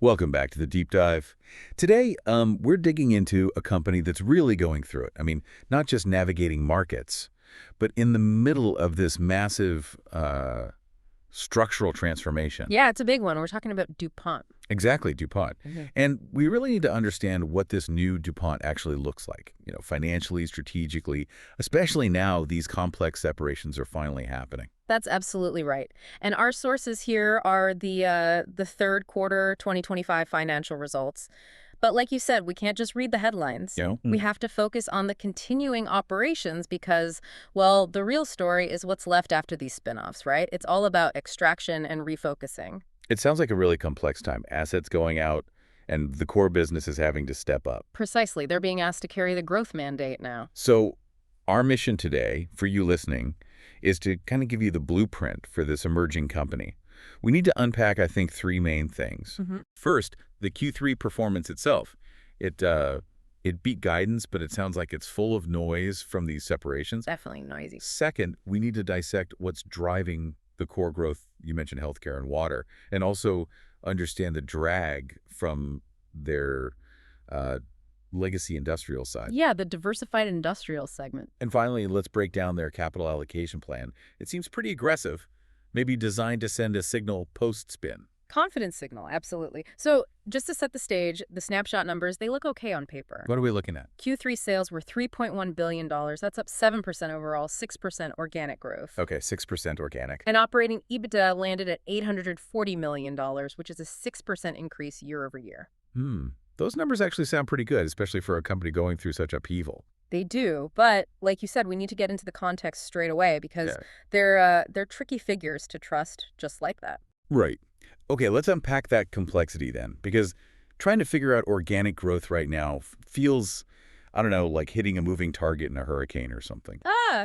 Welcome back to the Deep Dive. Today, we're digging into a company that's really going through it. I mean, not just navigating markets, but in the middle of this massive structural transformation. Yeah, it's a big one. We're talking about DuPont. Exactly, DuPont. And we really need to understand what this new DuPont actually looks like, financially, strategically, especially now these complex separations are finally happening. That's absolutely right. And our sources here are the third quarter 2025 financial results. But like you said, we can't just read the headlines. We have to focus on the continuing operations because, well, the real story is what's left after these spinoffs, right? It's all about extraction and refocusing. It sounds like a really complex time. Assets going out and the core business is having to step up. Precisely. They're being asked to carry the growth mandate now. So our mission today, for you listening, is to kind of give you the blueprint for this emerging company. We need to unpack, I think, three main things. First, the Q3 performance itself. It beat guidance, but it sounds like it's full of noise from these separations. Definitely noisy. Second, we need to dissect what's driving the core growth. You mentioned healthcare and water, and also understand the drag from their legacy industrial side. Yeah, the diversified industrial segment. And finally, let's break down their capital allocation plan. It seems pretty aggressive, maybe designed to send a signal post-spin. Confidence signal, absolutely. So just to set the stage, the snapshot numbers, they look okay on paper. What are we looking at? Q3 sales were $3.1 billion. That's up 7% overall, 6% organic growth. Okay, 6% organic. And operating EBITDA landed at $840 million, which is a 6% increase year over year. Those numbers actually sound pretty good, especially for a company going through such upheaval. They do, but like you said, we need to get into the context straight away because they're tricky figures to trust just like that. Right. Okay, let's unpack that complexity then, because trying to figure out organic growth right now feels, I don't know, like hitting a moving target in a hurricane or something.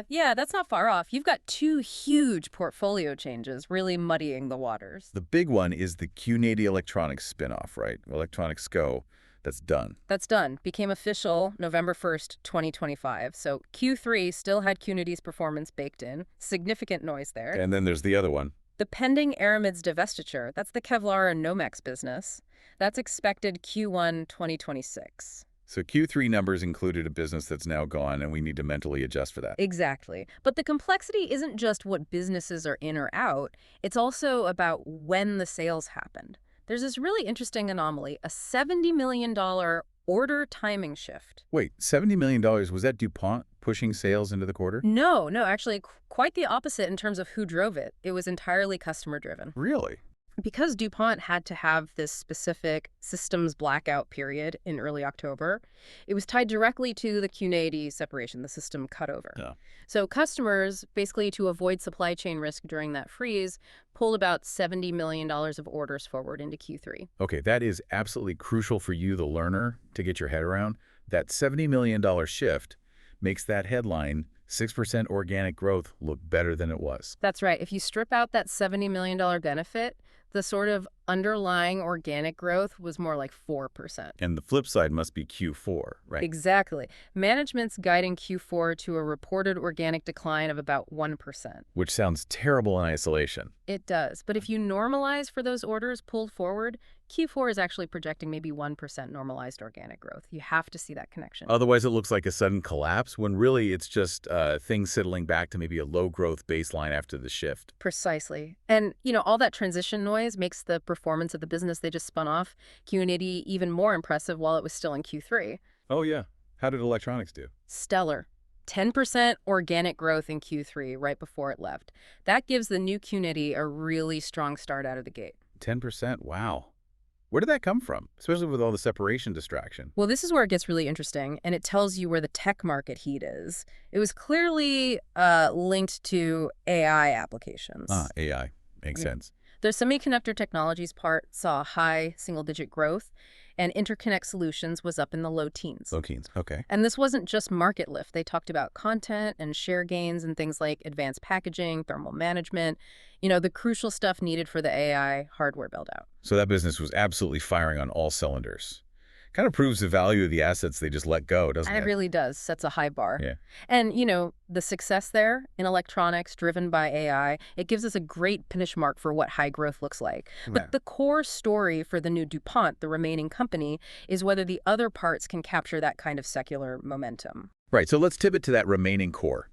Yeah, that's not far off. You've got two huge portfolio changes really muddying the waters. The big one is the CUNY Electronics spinoff, right? Electronics Co. That's done. That's done. Became official November 1st, 2025. So Q3 still had CUNY's performance baked in. Significant noise there. And then there's the other one. The pending Aramid's divestiture, that's the Kevlar and Nomex business. That's expected Q1 2026. So Q3 numbers included a business that's now gone, and we need to mentally adjust for that. Exactly. But the complexity isn't just what businesses are in or out. It's also about when the sales happened. There's this really interesting anomaly, a $70 million order timing shift. Wait, $70 million, was that DuPont pushing sales into the quarter? No, actually quite the opposite in terms of who drove it. It was entirely customer-driven. Really? Because DuPont had to have this specific systems blackout period in early October, it was tied directly to the CUNY separation, the system cutover. Yeah. So customers, basically to avoid supply chain risk during that freeze, pulled about $70 million of orders forward into Q3. Okay, that is absolutely crucial for you, the learner, to get your head around. That $70 million shift makes that headline, 6% organic growth, look better than it was. That's right. If you strip out that $70 million benefit, the sort of underlying organic growth was more like 4%. And the flip side must be Q4, right? Exactly. Management's guiding Q4 to a reported organic decline of about 1%. Which sounds terrible in isolation. It does. But if you normalize for those orders pulled forward, Q4 is actually projecting maybe 1% normalized organic growth. You have to see that connection. Otherwise, it looks like a sudden collapse when really it's just things settling back to maybe a low-growth baseline after the shift. Precisely. And, all that transition noise makes the performance of the business they just spun off, CUNY, even more impressive while it was still in Q3. Oh, yeah. How did electronics do? Stellar. 10% organic growth in Q3 right before it left. That gives the new CUNY a really strong start out of the gate. 10%? Wow. Where did that come from, especially with all the separation distraction? Well, this is where it gets really interesting, and it tells you where the tech market heat is. It was clearly linked to AI applications. AI. Makes sense. The semiconductor technologies part saw high single-digit growth, and interconnect solutions was up in the low teens. Low teens, okay. And this wasn't just market lift. They talked about content and share gains and things like advanced packaging, thermal management, the crucial stuff needed for the AI hardware build-out. So that business was absolutely firing on all cylinders. Kind of proves the value of the assets they just let go, doesn't And it? it really does. Sets a high bar. Yeah. And, the success there in electronics driven by AI, it gives us a great benchmark for what high growth looks like. Yeah. But the core story for the new DuPont, the remaining company, is whether the other parts can capture that kind of secular momentum. Right, so let's tip it to that remaining core.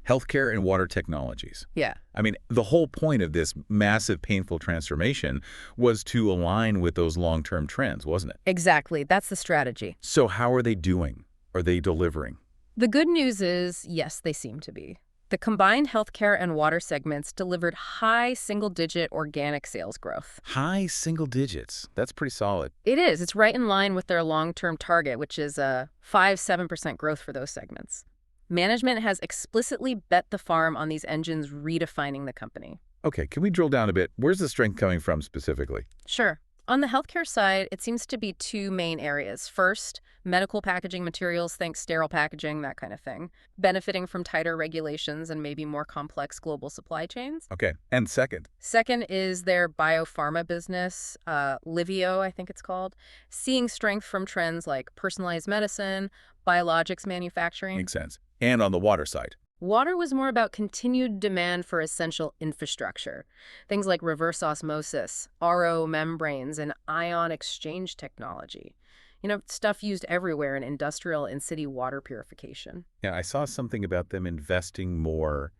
Healthcare and water technologies. Yeah. I mean, the whole point of this massive, painful transformation was to align with those long-term trends, wasn't it? Exactly. That's the strategy. So how are they doing? Are they delivering? The good news is, yes, they seem to be. The combined healthcare and water segments delivered high single-digit organic sales growth. High single digits. That's pretty solid. It is. It's right in line with their long-term target, which is a 5–7% growth for those segments. Management has explicitly bet the farm on these engines redefining the company. Okay, can we drill down a bit? Where's the strength coming from specifically? Sure. On the healthcare side, it seems to be two main areas. First, medical packaging materials, think sterile packaging, that kind of thing, benefiting from tighter regulations and maybe more complex global supply chains. Okay, and second? Second is their biopharma business, Livio, I think it's called, seeing strength from trends like personalized medicine, biologics manufacturing. Makes sense. And on the water side? Water was more about continued demand for essential infrastructure. Things like reverse osmosis, RO membranes, and ion exchange technology. Stuff used everywhere in industrial and city water purification. Yeah, I saw something about them investing more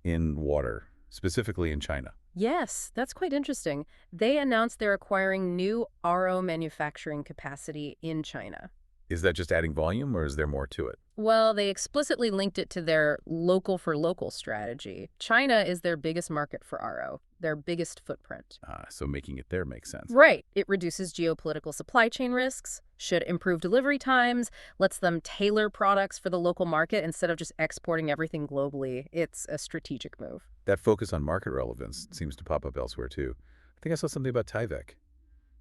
in water, specifically in China. Yes, that's quite interesting. They announced they're acquiring new RO manufacturing capacity in China. Is that just adding volume, or is there more to it? Well, they explicitly linked it to their local-for-local strategy. China is their biggest market for RO, their biggest footprint. So making it there makes sense. Right. It reduces geopolitical supply chain risks, should improve delivery times, lets them tailor products for the local market instead of just exporting everything globally. It's a strategic move. That focus on market relevance seems to pop up elsewhere, too. I think I saw something about Tyvek,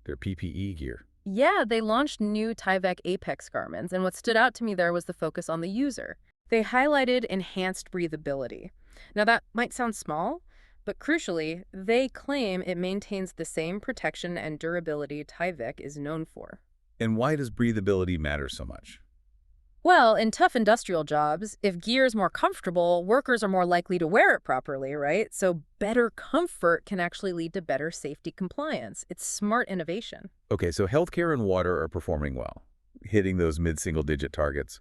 their PPE gear. Yeah, they launched new Tyvek Apex garments, and what stood out to me there was the focus on the user. They highlighted enhanced breathability. Now, that might sound small, but crucially, they claim it maintains the same protection and durability Tyvek is known for. And why does breathability matter so much? Well, in tough industrial jobs, if gear is more comfortable, workers are more likely to wear it properly, right? So better comfort can actually lead to better safety compliance. It's smart innovation. Okay, so healthcare and water are performing well, hitting those mid-single-digit targets.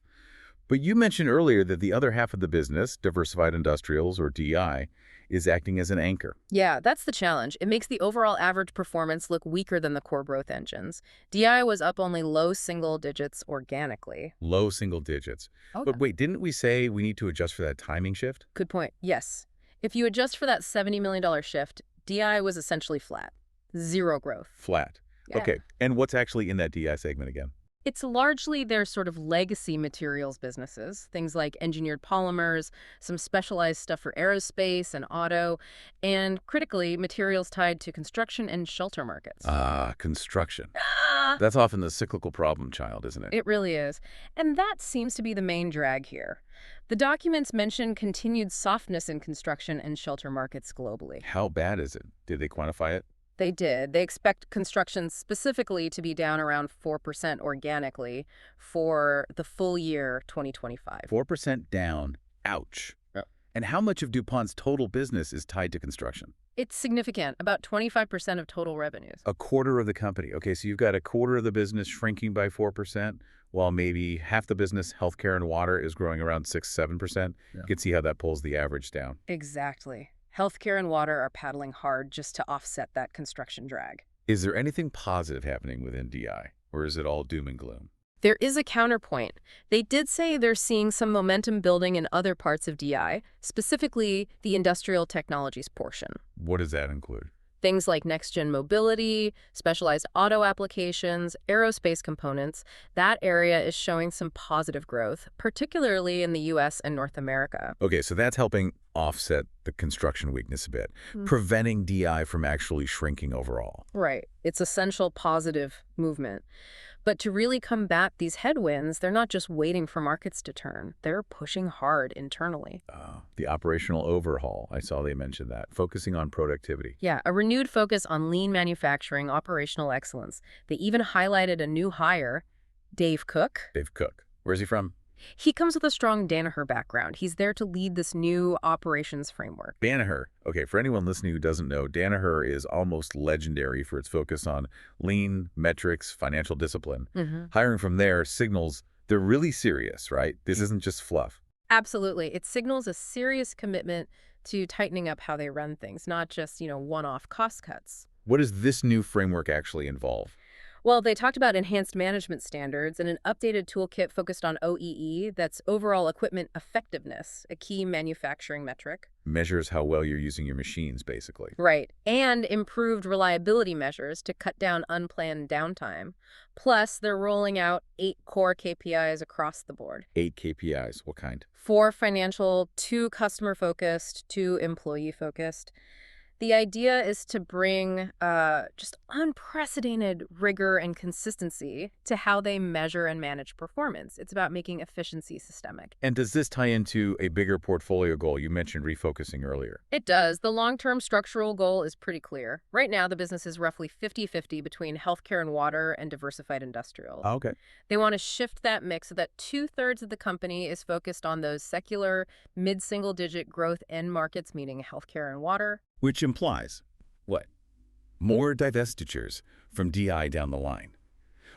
But you mentioned earlier that the other half of the business, diversified industrials or DI, is acting as an anchor. Yeah, that's the challenge. It makes the overall average performance look weaker than the core growth engines. DI was up only low single digits organically. Low single digits. Oh, But wait, didn't we say we need to adjust for that timing shift? good point. Yes. If you adjust for that $70 million shift, DI was essentially flat. Zero growth. Flat. Yeah. Okay, and what's actually in that DI segment again? It's largely their sort of legacy materials businesses, things like engineered polymers, some specialized stuff for aerospace and auto, and critically, materials tied to construction and shelter markets. Construction. That's often the cyclical problem child, isn't it? It really is. And that seems to be the main drag here. The documents mention continued softness in construction and shelter markets globally. How bad is it? Did they quantify it? They did. They expect construction specifically to be down around 4% organically for the full year 2025. 4% down. Ouch. Yep. And how much of DuPont's total business is tied to construction? It's significant, about 25% of total revenues. A quarter of the company. Okay, so you've got a quarter of the business shrinking by 4%, while maybe half the business, healthcare and water, is growing around 6–7%. Yeah. You can see how that pulls the average down. Exactly. Healthcare and water are paddling hard just to offset that construction drag. Is there anything positive happening within DI, or is it all doom and gloom? There is a counterpoint. They did say they're seeing some momentum building in other parts of DI, specifically the industrial technologies portion. What does that include? Things like next-gen mobility, specialized auto applications, aerospace components. That area is showing some positive growth, particularly in the U.S. and North America. Okay, so that's helping offset the construction weakness a bit, preventing DI from actually shrinking overall. Right. It's essential positive movement. But to really combat these headwinds, they're not just waiting for markets to turn. They're pushing hard internally. The operational overhaul, I saw they mentioned that, focusing on productivity. Yeah, a renewed focus on lean manufacturing, operational excellence. They even highlighted a new hire, Dave Cook. Dave Cook. Where's he from? He comes with a strong Danaher background. He's there to lead this new operations framework. Danaher. Okay, for anyone listening who doesn't know, Danaher is almost legendary for its focus on lean, metrics, financial discipline. Hiring from there signals they're really serious, right? This isn't just fluff. Absolutely. It signals a serious commitment to tightening up how they run things, not just, one-off cost cuts. What does this new framework actually involve? Well, they talked about enhanced management standards and an updated toolkit focused on OEE, that's overall equipment effectiveness, a key manufacturing metric. Measures how well you're using your machines, basically. Right, and improved reliability measures to cut down unplanned downtime. Plus, they're rolling out 8 core KPIs across the board. 8 KPIs, what kind? 4 financial, 2 customer-focused, 2 employee-focused. The idea is to bring just unprecedented rigor and consistency to how they measure and manage performance. It's about making efficiency systemic. And does this tie into a bigger portfolio goal? You mentioned refocusing earlier. It does. The long-term structural goal is pretty clear. Right now, the business is roughly 50-50 between healthcare and water and diversified industrial. Okay. They want to shift that mix so that 2/3 of the company is focused on those secular, mid-single-digit growth end markets, meaning healthcare and water. Which implies, what? More divestitures from DI down the line.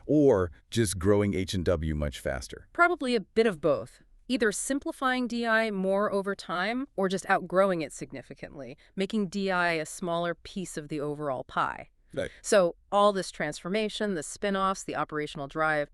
Or just growing H&W much faster. Probably a bit of both. Either simplifying DI more over time or just outgrowing it significantly, making DI a smaller piece of the overall pie. Right. So all this transformation, the spin-offs, the operational drive,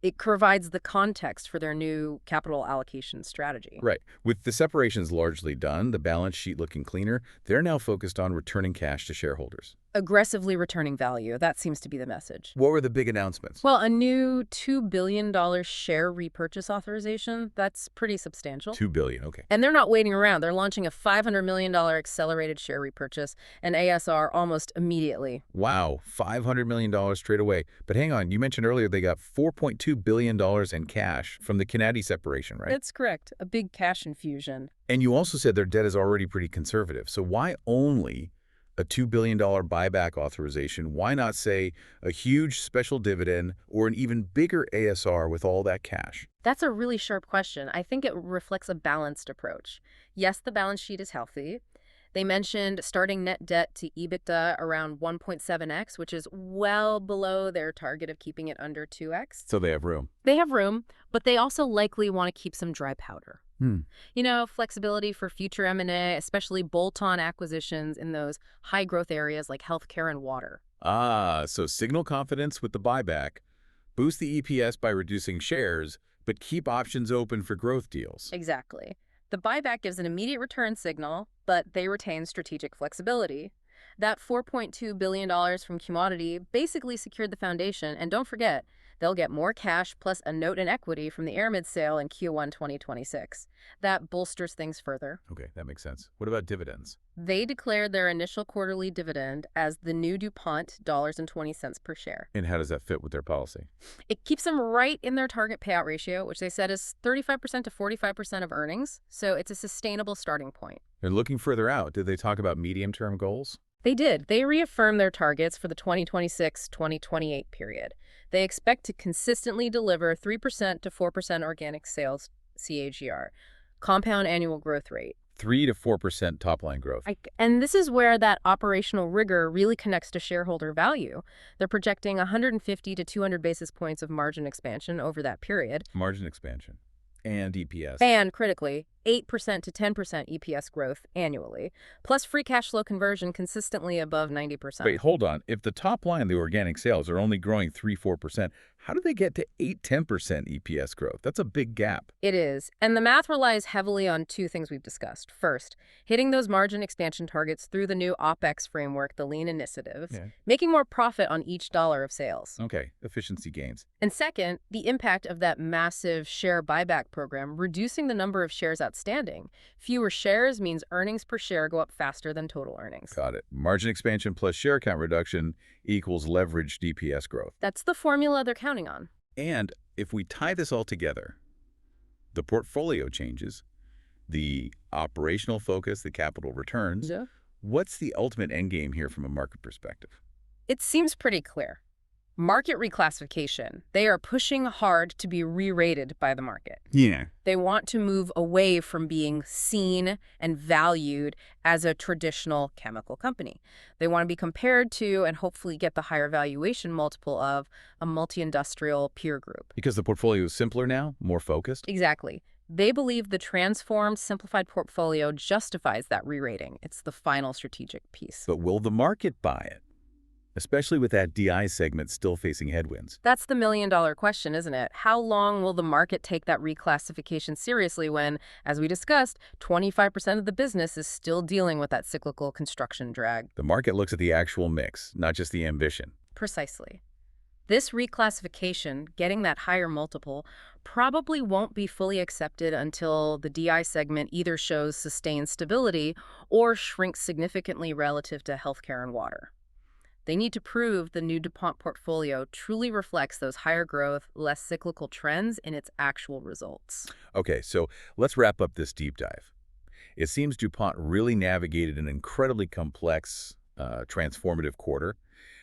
it provides the context for their new capital allocation strategy. Right. With the separations largely done, the balance sheet looking cleaner, they're now focused on returning cash to shareholders. Aggressively returning value. That seems to be the message. What were the big announcements? Well, a new $2 billion share repurchase authorization. That's pretty substantial. $2 billion, okay. And they're not waiting around. They're launching a $500 million accelerated share repurchase and ASR almost immediately. Wow, $500 million straight away. But hang on, you mentioned earlier they got $4.2 billion in cash from the CUNY separation, right? That's correct. A big cash infusion. And you also said their debt is already pretty conservative. So why only a $2 billion buyback authorization? Why not, say, a huge special dividend or an even bigger ASR with all that cash? That's a really sharp question. I think it reflects a balanced approach. Yes, the balance sheet is healthy. They mentioned starting net debt to EBITDA around 1.7x, which is well below their target of keeping it under 2x. So they have room. They have room, but they also likely want to keep some dry powder. Flexibility for future M&A, especially bolt-on acquisitions in those high-growth areas like healthcare and water. So signal confidence with the buyback, boost the EPS by reducing shares, but keep options open for growth deals. Exactly. The buyback gives an immediate return signal, but they retain strategic flexibility. That $4.2 billion from commodity basically secured the foundation, and don't forget, they'll get more cash plus a note in equity from the Aramid sale in Q1 2026. That bolsters things further. Okay, that makes sense. What about dividends? They declared their initial quarterly dividend as the new DuPont $1.20 per share. And how does that fit with their policy? It keeps them right in their target payout ratio, which they said is 35% to 45% of earnings, so it's a sustainable starting point. And looking further out, did they talk about medium-term goals? They did. They reaffirmed their targets for the 2026-2028 period. They expect to consistently deliver 3% to 4% organic sales CAGR, compound annual growth rate. 3 to 4% top-line growth. And this is where that operational rigor really connects to shareholder value. They're projecting 150 to 200 basis points of margin expansion over that period. Margin expansion. And EPS. And, critically, 8% to 10% EPS growth annually, plus free cash flow conversion consistently above 90%. Wait, hold on. If the top line, the organic sales, are only growing 3-4%, how do they get to 8-10% EPS growth? That's a big gap. It is. And the math relies heavily on 2 things we've discussed. First, hitting those margin expansion targets through the new OPEX framework, the lean initiatives, making more profit on each dollar of sales. Okay, efficiency gains. And second, the impact of that massive share buyback program, reducing the number of shares outstanding. Fewer shares means earnings per share go up faster than total earnings. Got it. Margin expansion plus share count reduction equals leveraged DPS growth. That's the formula they're counting on. And if we tie this all together, the portfolio changes, the operational focus, the capital returns, Yeah. what's the ultimate endgame here from a market perspective? It seems pretty clear. Market reclassification. They are pushing hard to be re-rated by the market. Yeah. They want to move away from being seen and valued as a traditional chemical company. They want to be compared to and hopefully get the higher valuation multiple of a multi-industrial peer group. Because the portfolio is simpler now, more focused? Exactly. They believe the transformed, simplified portfolio justifies that re-rating. It's the final strategic piece. But will the market buy it? Especially with that DI segment still facing headwinds. That's the million-dollar question, isn't it? How long will the market take that reclassification seriously when, as we discussed, 25% of the business is still dealing with that cyclical construction drag? The market looks at the actual mix, not just the ambition. Precisely. This reclassification, getting that higher multiple, probably won't be fully accepted until the DI segment either shows sustained stability or shrinks significantly relative to healthcare and water. They need to prove the new DuPont portfolio truly reflects those higher growth, less cyclical trends in its actual results. Okay, so let's wrap up this deep dive. It seems DuPont really navigated an incredibly complex, transformative quarter.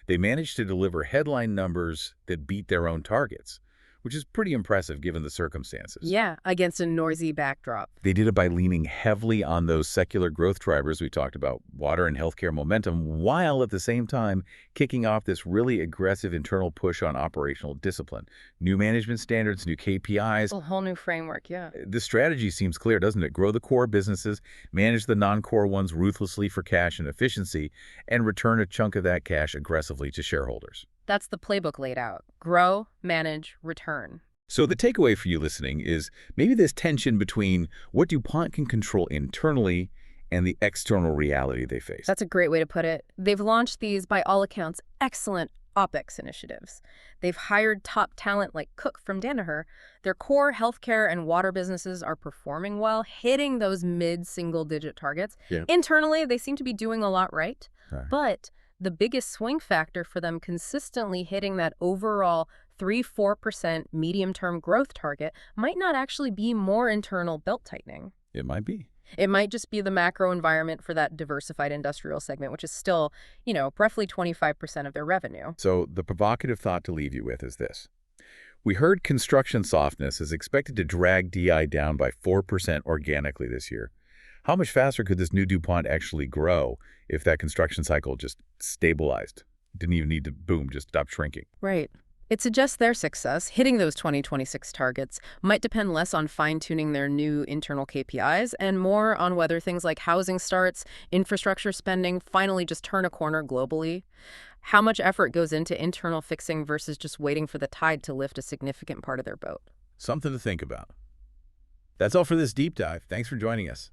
They managed to deliver headline numbers that beat their own targets, which is pretty impressive given the circumstances. Yeah, against a noisy backdrop. They did it by leaning heavily on those secular growth drivers we talked about, water and healthcare momentum, while at the same time kicking off this really aggressive internal push on operational discipline. New management standards, new KPIs. A whole new framework, yeah. The strategy seems clear, doesn't it? Grow the core businesses, manage the non-core ones ruthlessly for cash and efficiency, and return a chunk of that cash aggressively to shareholders. That's the playbook laid out. Grow, manage, return. So the takeaway for you listening is maybe this tension between what DuPont can control internally and the external reality they face. That's a great way to put it. They've launched these, by all accounts, excellent OpEx initiatives. They've hired top talent like Cook from Danaher. Their core healthcare and water businesses are performing well, hitting those mid-single-digit targets. Yeah. Internally, they seem to be doing a lot right. But the biggest swing factor for them consistently hitting that overall 3-4% medium-term growth target might not actually be more internal belt-tightening. It might be. It might just be the macro environment for that diversified industrial segment, which is still, roughly 25% of their revenue. So the provocative thought to leave you with is this. We heard construction softness is expected to drag DI down by 4% organically this year. How much faster could this new DuPont actually grow if that construction cycle just stabilized? Didn't even need to boom, just stop shrinking. Right. It suggests their success, hitting those 2026 targets, might depend less on fine-tuning their new internal KPIs and more on whether things like housing starts, infrastructure spending finally just turn a corner globally. How much effort goes into internal fixing versus just waiting for the tide to lift a significant part of their boat. Something to think about. That's all for this deep dive. Thanks for joining us.